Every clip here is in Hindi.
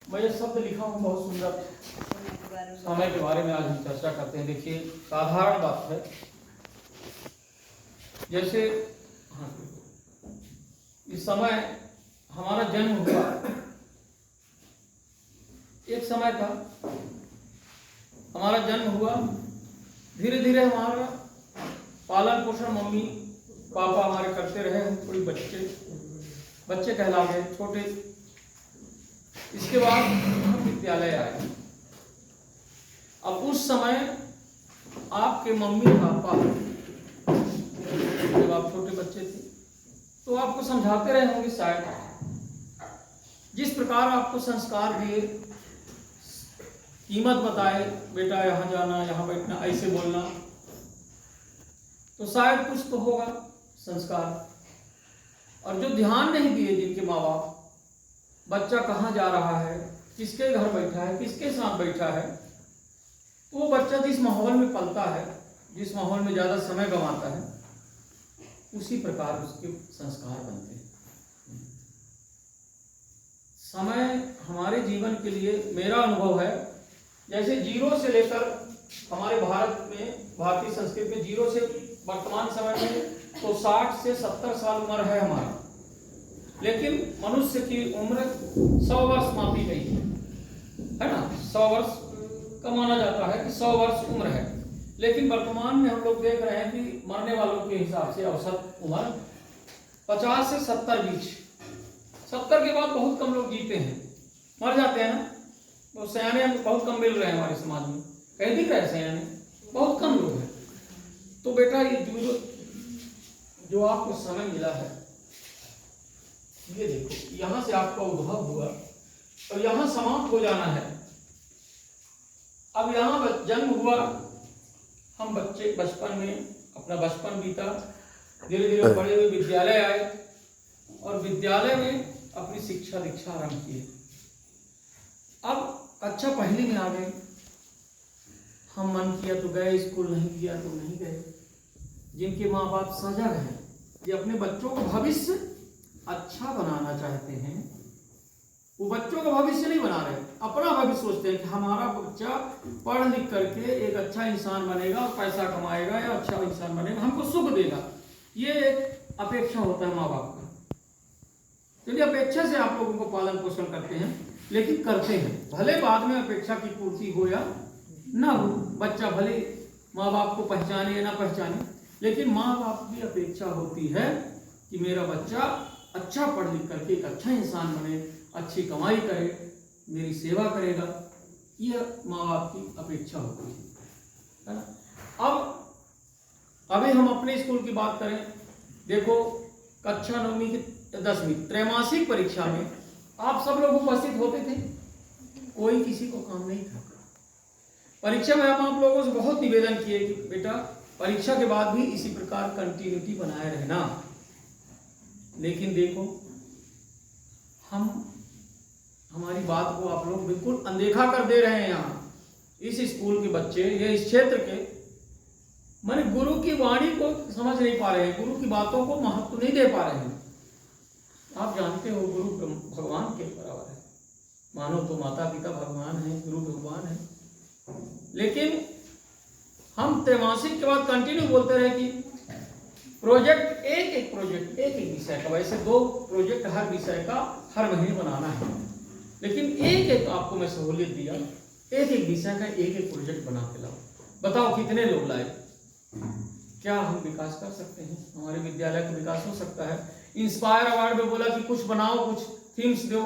मैं ये शब्द लिखा हूँ बहुत सुंदर, समय के बारे में आज हम चर्चा करते हैं। देखिए साधारण बात है, जैसे इस समय हमारा जन्म हुआ, एक समय था हमारा जन्म हुआ, धीरे धीरे हमारा पालन पोषण मम्मी पापा हमारे करते रहे, हम थोड़ी बच्चे कहला गए, छोटे। इसके बाद हम विद्यालय आए। अब उस समय आपके मम्मी पापा जब आप छोटे बच्चे थे तो आपको समझाते रहे होंगे शायद, जिस प्रकार आपको संस्कार दिए, कीमत बताए, बेटा यहाँ जाना, यहाँ बैठना, ऐसे बोलना, तो शायद कुछ तो होगा संस्कार। और जो ध्यान नहीं दिए जिनके माँ बाप, बच्चा कहाँ जा रहा है, किसके घर बैठा है, किसके साथ बैठा है, तो वो बच्चा जिस माहौल में पलता है, जिस माहौल में ज़्यादा समय गंवाता है, उसी प्रकार उसके संस्कार बनते हैं। समय हमारे जीवन के लिए, मेरा अनुभव है, जैसे जीरो से लेकर हमारे भारत में, भारतीय संस्कृति में जीरो से वर्तमान समय में तो 60 से 70 साल उम्र है हमारा, लेकिन मनुष्य की उम्र 100 वर्ष मापी गई है ना। 100 वर्ष का माना जाता है कि 100 वर्ष उम्र है, लेकिन वर्तमान में हम लोग देख रहे हैं कि मरने वालों के हिसाब से औसत उम्र 50 से 70 बीच। 70 के बाद बहुत कम लोग जीते हैं, मर जाते हैं ना। वो सयाने बहुत कम मिल रहे हैं हमारे समाज में, कहीं दिख रहे हैं सयाने, बहुत कम लोग हैं। तो बेटा ये जो आपको समय मिला है, ये देखो, यहां से आपका उद्भव हुआ और यहां समाप्त हो जाना है। अब यहां जन्म हुआ, हम बच्चे बचपन में अपना बचपन बीता, धीरे धीरे बड़े हुए, विद्यालय आए और विद्यालय में अपनी शिक्षा दीक्षा आरंभ किए। अब कक्षा पहली में आ गए, हम मन किया तो गए स्कूल, नहीं किया तो नहीं गए। जिनके माँ बाप सजग हैं, ये अपने बच्चों को भविष्य अच्छा बनाना चाहते हैं, वो बच्चों का भविष्य नहीं बना रहे, अपना भविष्य सोचते हैं कि हमारा बच्चा पढ़ लिख करके एक अच्छा इंसान बनेगा और पैसा कमाएगा या अच्छा इंसान बनेगा, हमको सुख देगा। ये एक अपेक्षा होता है माँ बाप का। चलिए, अपेक्षा से आप लोगों को पालन पोषण करते हैं, लेकिन करते हैं, भले बाद में अपेक्षा की पूर्ति हो या ना हो, बच्चा भले माँ बाप को पहचाने या ना पहचाने, लेकिन माँ बाप की अपेक्षा होती है कि मेरा बच्चा अच्छा पढ़ लिख करके एक अच्छा इंसान बने, अच्छी कमाई करे, मेरी सेवा करेगा, यह माँ बाप की अपेक्षा होती है ना। अब अभी हम अपने स्कूल की बात करें, देखो कक्षा 9वीं की 10वीं त्रैमासिक परीक्षा में आप सब लोग उपस्थित होते थे, कोई किसी को काम नहीं था। परीक्षा में हम आप लोगों से बहुत निवेदन किए कि बेटा परीक्षा के बाद भी इसी प्रकार कंटिन्यूटी बनाए रहना, लेकिन देखो हमारी बात को आप लोग बिल्कुल अनदेखा कर दे रहे हैं। यहाँ इस स्कूल के बच्चे या इस क्षेत्र के माने गुरु की वाणी को समझ नहीं पा रहे हैं, गुरु की बातों को महत्व नहीं दे पा रहे हैं। आप जानते हो गुरु भगवान के बराबर है, मानो तो माता पिता भगवान है, गुरु भगवान है, लेकिन हम त्रैमासिक के बाद कंटिन्यू बोलते रहे कि प्रोजेक्ट एक विषय का, वैसे 2 प्रोजेक्ट हर विषय का हर महीने बनाना है, लेकिन एक आपको मैं सहूलियत दिया, एक विषय का एक प्रोजेक्ट बना के लाओ। बताओ कितने लोग लाए? क्या हम विकास कर सकते हैं? हमारे विद्यालय का विकास हो सकता है? इंस्पायर अवार्ड में बोला कि कुछ बनाओ, कुछ थीम्स दो,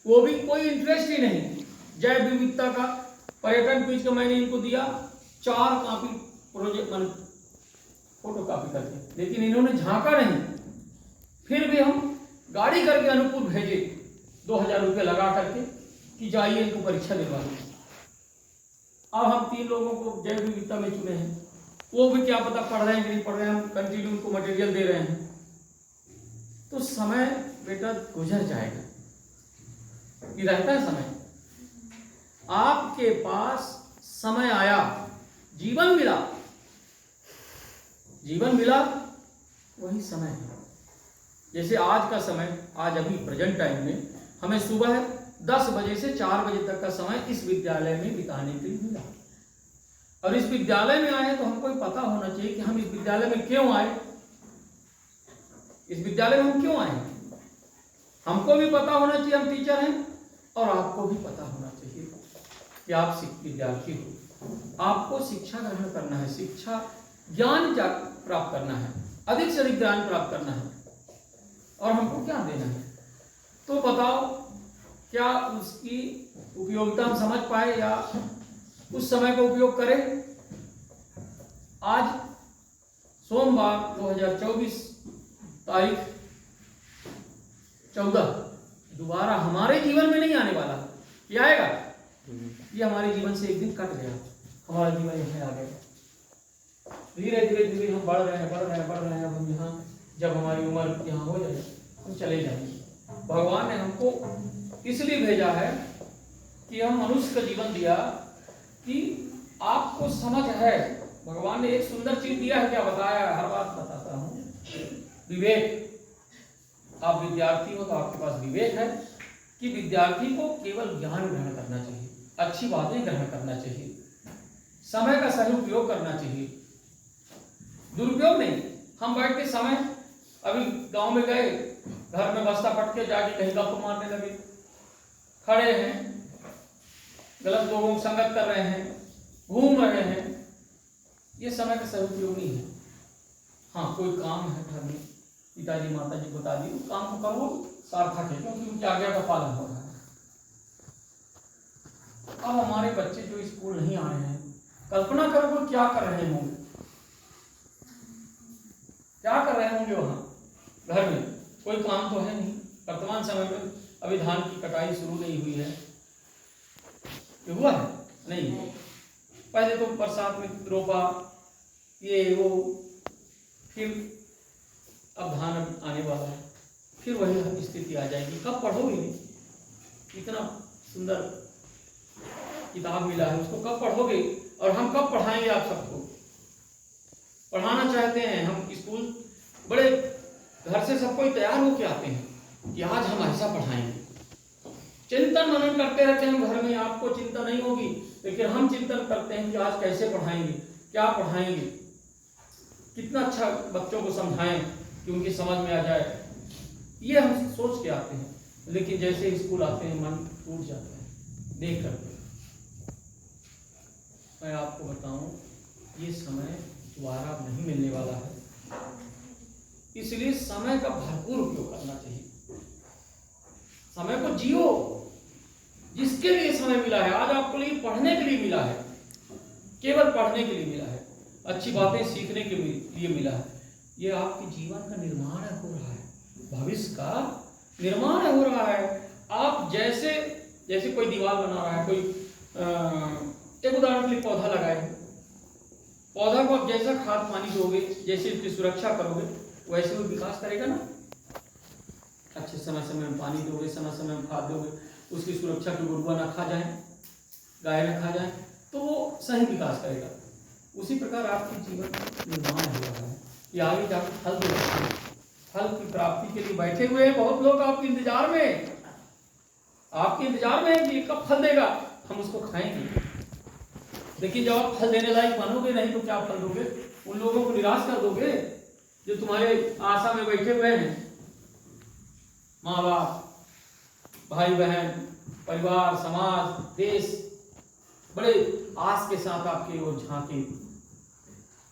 वो भी कोई इंटरेस्ट ही नहीं। जैव विविधता का पर्यटन क्विज का मैंने इनको दिया 4 कॉपी प्रोजेक्ट, मान फोटो कॉपी करके, लेकिन इन्होंने झांका नहीं। फिर भी हम गाड़ी करके अनुपुर भेजे 2000 रुपये लगा करके कि जाइए इनको परीक्षा दिलवा दी। अब हम 3 लोगों को जैव विविधता में चुने हैं, वो भी क्या पता पढ़ रहे हैं कि नहीं पढ़ रहे हैं, हम कंटिन्यू उनको मटेरियल दे रहे हैं। तो समय बेटा गुजर जाएगा, ये रहता है समय। आपके पास समय आया, जीवन मिला, वही समय है। जैसे आज का समय, आज अभी प्रेजेंट टाइम में हमें सुबह 10 बजे से 4 बजे तक का समय इस विद्यालय में बिताने के लिए मिला। और इस विद्यालय में आए तो हमको पता होना चाहिए कि हम इस विद्यालय में क्यों आए, इस विद्यालय में हम क्यों आए। हमको भी पता होना चाहिए हम टीचर हैं, और आपको भी पता होना चाहिए कि आप विद्यार्थी हो। आपको शिक्षा ग्रहण करना है, शिक्षा ज्ञान प्राप्त करना है, अधिक से अधिक ज्ञान प्राप्त करना है, और हमको क्या देना है। तो बताओ, क्या उसकी उपयोगिता हम समझ पाए या उस समय का उपयोग करें। आज सोमवार 2024 तारीख 14 दोबारा हमारे जीवन में नहीं आने वाला। ये आएगा, ये हमारे जीवन से एक दिन कट गया, हमारा जीवन यहाँ आ गया। धीरे धीरे धीरे हम बढ़ रहे हैं। हम यहाँ जब हमारी उम्र यहाँ हो जाए हम चले जाएंगे। भगवान ने हमको इसलिए भेजा है कि हम मनुष्य का जीवन दिया कि आपको समझ है। भगवान ने एक सुंदर चीज दिया है, क्या बताया, हर बात बताता हूँ, विवेक। आप विद्यार्थी हो तो आपके पास विवेक है कि विद्यार्थी को केवल ज्ञान ग्रहण करना चाहिए, अच्छी बातें ग्रहण करना चाहिए, समय का सही उपयोग करना चाहिए, दुरुपयोग नहीं। हम बैठ के समय, अभी गांव में गए, घर में बस्ता पट के जाके कहीं गप मारने लगे, खड़े हैं, गलत लोगों की संगत कर रहे हैं, घूम रहे हैं, ये समय का सही उपयोग नहीं है। हाँ, कोई काम है घर में, पिताजी माताजी बता दी, उस काम को करो, सार्थक है, क्योंकि उनकी आज्ञा का पालन हो रहा है। अब हमारे बच्चे जो स्कूल नहीं आ रहे हैं, कल्पना करो वो क्या कर रहे होंगे, क्या कर रहे होंगे वहां घर में। कोई काम तो है नहीं। वर्तमान समय में अभी धान की कटाई शुरू नहीं हुई है, ये हुआ है नहीं। पहले तो बरसात में रोपा, ये वो, फिर अब धान आने वाला है, फिर वही स्थिति आ जाएगी। कब पढ़ोगे, इतना सुंदर किताब मिला है, उसको कब पढ़ोगे, और हम कब पढ़ाएंगे आप सबको। पढ़ाना चाहते हैं हम, स्कूल बड़े घर से सब कोई तैयार होके आते हैं कि आज हम ऐसा पढ़ाएंगे, चिंतन मनन करते रहते हैं घर में। आपको चिंता नहीं होगी, लेकिन हम चिंतन करते हैं कि आज कैसे पढ़ाएंगे, क्या पढ़ाएंगे, कितना अच्छा बच्चों को समझाएं कि उनकी समझ में आ जाए, ये हम सोच के आते हैं। लेकिन जैसे स्कूल आते हैं मन टूट जाता है देख करके। मैं आपको बताऊं, ये समय दोबारा नहीं मिलने वाला है, इसलिए समय का भरपूर उपयोग करना चाहिए। समय को जियो, जिसके लिए समय मिला है। आज आपको लिए पढ़ने के लिए मिला है, केवल पढ़ने के लिए मिला है, अच्छी बातें सीखने के लिए मिला है। ये आपके जीवन का निर्माण हो रहा है, भविष्य का निर्माण हो रहा है। आप जैसे कोई दीवार बना रहा है, कोई एक उदाहरण के लिए पौधा लगाए, पौधा को आप जैसा खाद पानी दोगे, जैसे उसकी सुरक्षा करोगे, वैसे वो विकास करेगा ना। अच्छे समय समय में पानी दोगे, समय समय में खाद दोगे, उसकी सुरक्षा की गुरुआ ना खा जाए, गाय ना खा जाए, तो वो सही विकास करेगा। उसी प्रकार आपके जीवन निर्माण हो रहा है कि आगे जाकर फल देगा। फल की प्राप्ति के लिए बैठे हुए हैं बहुत लोग, आपके इंतजार में है कि कब फल देगा, हम उसको खाएंगे। लेकिन जब आप फल देने लायक बनोगे नहीं तो क्या फल दोगे, उन लोगों को निराश कर दोगे जो तुम्हारे आशा में बैठे हुए हैं। माँ बाप, भाई बहन, परिवार, समाज, देश बड़े आस के साथ आपके ओर झांके,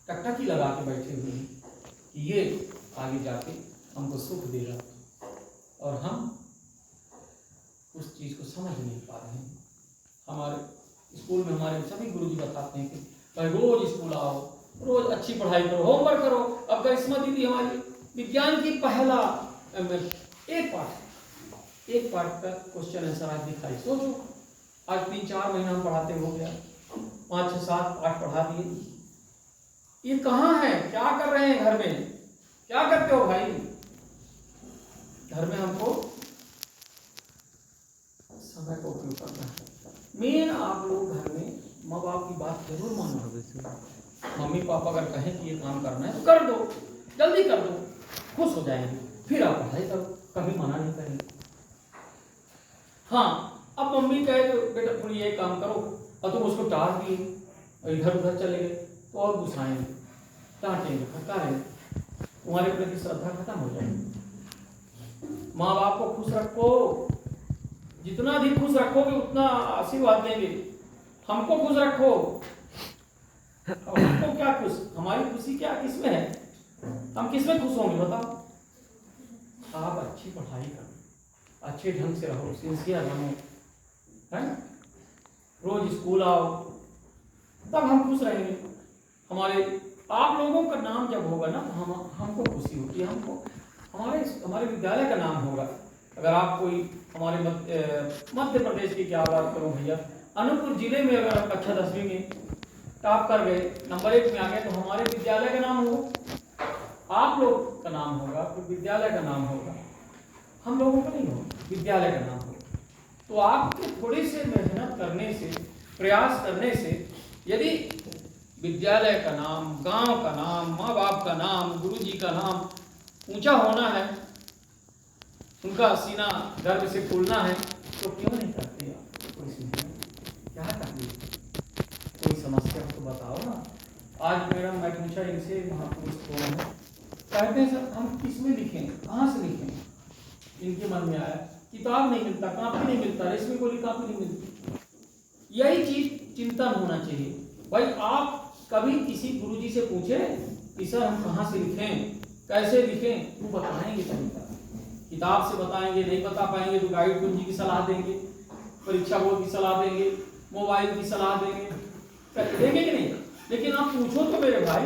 टकटकी लगा के बैठे हुए हैं कि ये आगे जाके हमको सुख देगा, और हम उस चीज को समझ नहीं पा रहे हैं। हमारे स्कूल में हमारे सभी गुरुजी बताते हैं कि भाई रोज स्कूल आओ, रोज अच्छी पढ़ाई करो, होमवर्क करो। अब करिश्मा दीदी हमारी विज्ञान की पहला एक पार्ट का क्वेश्चन आंसर आज दिखाई। सोचो, आज 3-4 महीना हम पढ़ाते हो गया, 5-6-7 पाठ पढ़ा दिए। ये कहाँ है, क्या कर रहे हैं घर में, क्या करते हो भाई। घर में हमको समय का उपयोग करना है। मेन आप लोग घर में माँ बाप की बात जरूर मानो। मम्मी पापा अगर कहें कि ये काम करना है तो कर दो, जल्दी कर दो, खुश हो जाएंगे, फिर आप पढ़ाई करो, कभी मना नहीं करेंगे। हाँ, मम्मी कहे बेटा तुम ये काम करो और तुम उसको टाल दिए और इधर उधर चले गए तो और गुस्साएंगे, डांटेंगे, फटकारेंगे, तुम्हारे प्रति श्रद्धा खत्म हो जाएगी। माँ बाप को खुश रखो, जितना अधिक खुश रखोगे उतना आशीर्वाद देंगे। हमको खुश रखो, और हमको क्या खुश, हमारी खुशी क्या किसमें है, हम किसमें खुश होंगे बताओ। आप अच्छी पढ़ाई करो, अच्छे ढंग से रहो, सिंसियर बनो, है ना, रोज स्कूल आओ, तब हम खुश रहेंगे। हमारे आप लोगों का नाम जब होगा ना तो हमको खुशी होती है, हमको हमारे विद्यालय का नाम होगा। अगर आप कोई हमारे मध्य प्रदेश की क्या बात करूं भैया, अनूपपुर जिले में अगर आप कक्षा 10वीं में टॉप कर गए, नंबर 1 में आ गए, तो हमारे विद्यालय का नाम होगा, आप लोग का नाम होगा, फिर विद्यालय का नाम होगा, हम लोगों का नहीं होगा, विद्यालय का नाम होगा। तो आपके थोड़ी से मेहनत करने से, प्रयास करने से, यदि विद्यालय का नाम, गांव का नाम, माँ बाप का नाम, गुरु जी का नाम ऊंचा होना है, उनका सीना गर्व से फूलना है, तो क्यों नहीं करते आप? कोई क्या तकलीफ, कोई समस्या तो बताओ ना। आज मैडम मैं पूछा इनसे, कहते हैं सर हम किस में लिखें, कहाँ से लिखें? इनके मन में आया किताब नहीं मिलता, कापी नहीं मिलता, रेशमी कोली कापी नहीं मिलती। यही चीज चिंतन होना चाहिए। भाई आप कभी किसी गुरुजी से पूछे कि सर हम कहाँ से लिखें, कैसे लिखें? वो बताएंगे तरीका, किताब से बताएंगे, नहीं बता पाएंगे तो गाइड कुंजी की सलाह देंगे, परीक्षा बोर्ड की सलाह देंगे, मोबाइल की सलाह देंगे, देंगे कि नहीं? लेकिन आप पूछो तो मेरे भाई,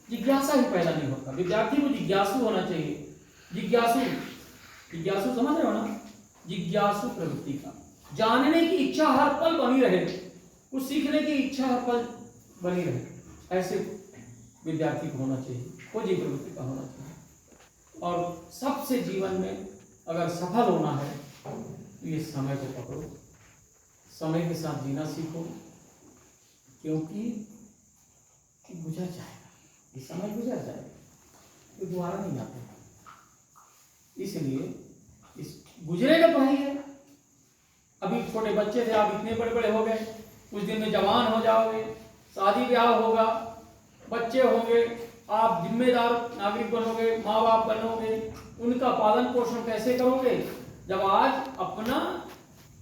जिज्ञासा ही पैदा नहीं होता। विद्यार्थी को जिज्ञासु होना चाहिए। जिज्ञासु समझ रहे हो ना? जिज्ञासु प्रवृत्ति का, जानने की इच्छा हर पल बनी रहे, कुछ सीखने की इच्छा हर पल बनी रहे, ऐसे विद्यार्थी को होना चाहिए, खोजी प्रवृत्ति का होना चाहिए। और सबसे जीवन में अगर सफल होना है तो ये समय को पकड़ो, समय के साथ जीना सीखो, क्योंकि गुजर जाएगा, ये समय गुजर जाएगा, तो दोबारा नहीं आता। इसलिए इस गुजरेगा तो ही है। अभी छोटे बच्चे थे, आप इतने बड़े बड़े हो गए, कुछ दिन में जवान हो जाओगे, शादी ब्याह होगा, बच्चे होंगे, आप जिम्मेदार नागरिक बनोगे, माँ बाप बनोगे, उनका पालन पोषण कैसे करोगे? जब आज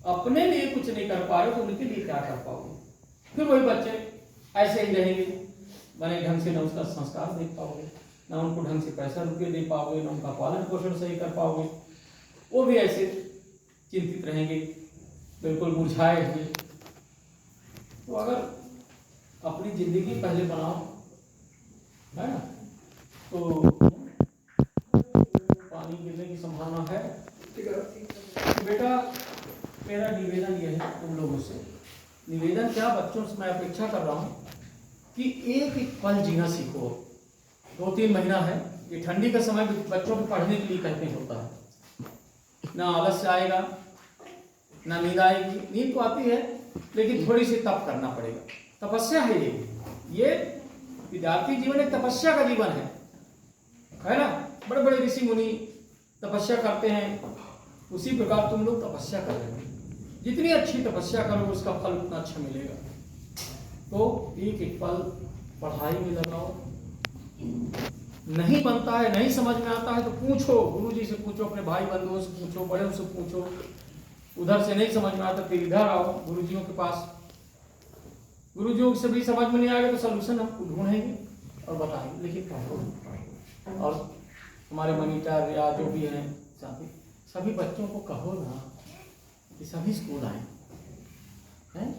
अपने लिए कुछ नहीं कर पा रहे तो उनके लिए क्या कर पाओगे? फिर वही बच्चे ऐसे ही रहेंगे, बने ढंग से न उसका संस्कार दे पाओगे, ना उनको ढंग से पैसा रुपये दे पाओगे, ना उनका पालन पोषण सही कर पाओगे, वो भी ऐसे चिंतित रहेंगे, बिल्कुल मुरझाए हुए। तो अगर अपनी जिंदगी पहले बनाओ, है ना, तो पानी गिरने की संभावना है। तो बेटा मेरा निवेदन यह है तुम लोगों से, निवेदन क्या, बच्चों से मैं अपेक्षा कर रहा हूँ कि एक एक पल जीना सीखो। 2-3 महीना है, ये ठंडी का समय बच्चों को पढ़ने के लिए कहते हैं होता है, ना आलस्य आएगा, ना नींद आएगी, नींद तो आती है लेकिन थोड़ी सी तप करना पड़ेगा, तपस्या है ये विद्यार्थी जीवन एक तपस्या का जीवन है ना। बड़े बड़े ऋषि मुनि तपस्या करते हैं, उसी प्रकार तुम लोग तपस्या कर रहे हो, जितनी अच्छी तपस्या करो उसका फल उतना अच्छा मिलेगा। तो एक एक पल पढ़ाई में लगाओ, नहीं बनता है, नहीं समझ में आता है तो पूछो, गुरुजी से पूछो, अपने भाई बंधुओं से पूछो, बड़ों से पूछो, उधर से नहीं समझ में आता फिर इधर आओ गुरुजियों के पास, गुरुजियों से भी समझ में नहीं आएगा तो सलूशन हम ढूंढेंगे और बताएंगे। लेकिन कहो, और हमारे मॉनिटर या जो भी हैं साथी, सभी बच्चों को कहो ना कि सभी स्कूल आए हैं,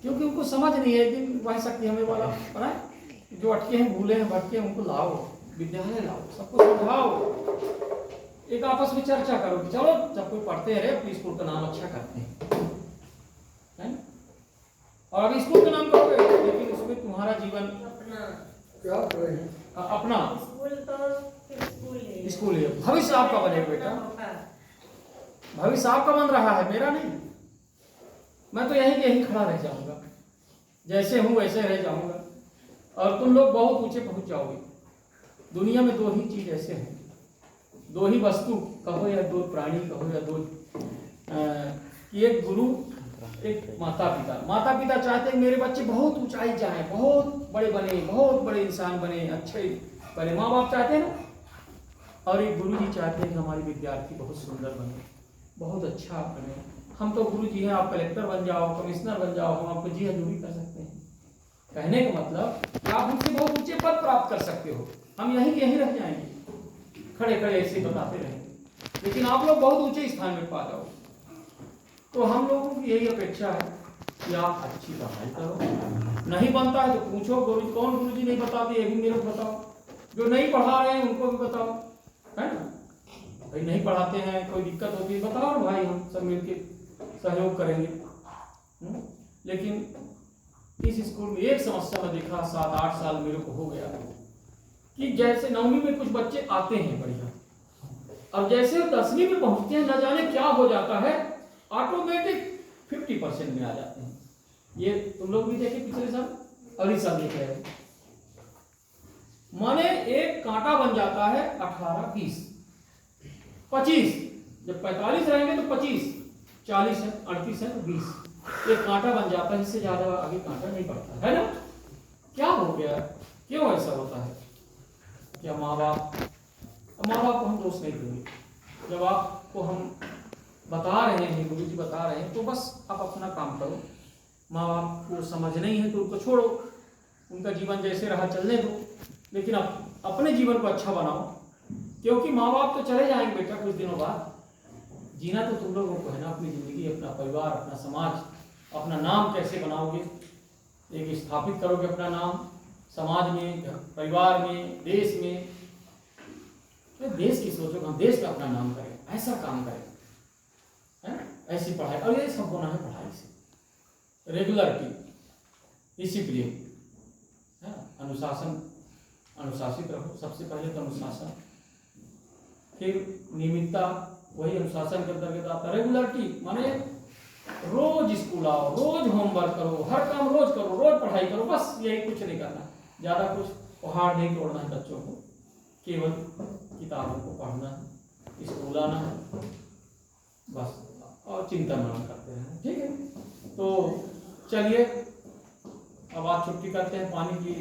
क्योंकि उनको समझ नहीं है। एक दिन वह शक्ति हमें वाला पढ़ाए, जो अटके हैं, भूले हैं, भटके हैं, उनको लाओ, विद्यालय लाओ, सबको समझाओ, एक आपस में चर्चा करो कि चलो जब कोई पढ़ते रहे अपने स्कूल का नाम अच्छा करते हैं। और अभी स्कूल का नाम करोगे लेकिन उसमें तुम्हारा जीवन अपना स्कूल है, भविष्य आपका बनेगा बेटा, भविष्य आपका बन रहा है, मेरा नहीं। मैं तो यहीं खड़ा रह जाऊंगा, जैसे हूं वैसे रह जाऊंगा, और तुम लोग बहुत ऊंचे पहुंच जाओगे। दुनिया में 2 ही चीज ऐसे हैं, 2 ही वस्तु कहो या 2 प्राणी कहो या 2 कि एक गुरु, एक माता पिता चाहते हैं मेरे बच्चे बहुत ऊंचाई जाएं, बहुत बड़े बने, बहुत बड़े इंसान बने, अच्छे बने, माँ बाप चाहते हैं ना। और एक गुरु जी चाहते हैं कि हमारे विद्यार्थी बहुत सुंदर बने, बहुत अच्छा बने। हम तो गुरु जी हैं, आप कलेक्टर बन जाओ, कमिश्नर बन जाओ, हम आपको जी हजूरी कर सकते हैं। कहने का मतलब कि आप हमसे बहुत ऊंचे पद प्राप्त कर सकते हो, हम यहीं के यहीं रह जाएंगे, खड़े खड़े ऐसे बताते रहेंगे, लेकिन आप लोग बहुत ऊंचे स्थान में पा जाओ। तो हम लोगों की यही अपेक्षा है कि आप अच्छी पढ़ाई करो। नहीं बनता है तो पूछो गुरु, कौन गुरु जी नहीं बताते, ये भी मेरे को बताओ। जो नहीं पढ़ा रहे हैं उनको भी बताओ, है ना। भाई नहीं पढ़ाते हैं, कोई दिक्कत होती है, बताओ ना भाई, हम सब मिलके सहयोग करेंगे। लेकिन इस स्कूल में एक समस्या मैं देखा, 7-8 साल मेरे को हो गया, कि जैसे 9वीं में कुछ बच्चे आते हैं बढ़िया, और जैसे 10वीं में पहुंचते हैं, न जाने क्या हो जाता है, ऑटोमेटिक 50% में आ जाते हैं। ये तुम लोग भी देखे पिछले साल, अगले साल देख रहे हैं। माने एक कांटा बन जाता है 18, 20, 25, जब 45 रहेंगे तो 25, 40 है, 38 है, 20, एक कांटा बन जाता है, इससे ज्यादा आगे कांटा नहीं बढ़ता है ना। क्या हो गया, क्यों ऐसा होता है? क्या माँ बाप को हम दोष नहीं देंगे। जब आपको हम बता रहे हैं, गुरु जी बता रहे हैं, तो बस आप अपना काम करो। माँ बाप को समझ नहीं है तो उनको छोड़ो, उनका जीवन जैसे रहा चलने दो, लेकिन अपने जीवन को अच्छा बनाओ, क्योंकि माँ बाप तो चले जाएंगे बेटा कुछ दिनों बाद, जीना तो तुम लोगों को है ना, अपनी जिंदगी, अपना परिवार, अपना समाज, अपना नाम कैसे बनाओगे, एक स्थापित करोगे अपना नाम समाज में, परिवार में, देश में। तो देश की सोचो, हम देश का अपना नाम करें, ऐसा काम करें, है ऐसी पढ़ाई। और ये सब होना है पढ़ाई से, रेगुलरिटी, डिसिप्लिन, अनुशासन, अनुशासित रहो। सबसे पहले तो अनुशासन, फिर नियमितता, वही अनुशासन के अंतर्गत आता है। रेगुलरिटी माने रोज स्कूल आओ, रोज होमवर्क करो, हर काम रोज करो, रोज पढ़ाई करो, बस यही, कुछ नहीं करना, ज्यादा कुछ पहाड़ नहीं तोड़ना है बच्चों को, केवल किताबों को पढ़ना है, स्कूल आना है, बस, और चिंता मनन करते हैं। ठीक है, तो चलिए अब आज छुट्टी करते हैं, पानी की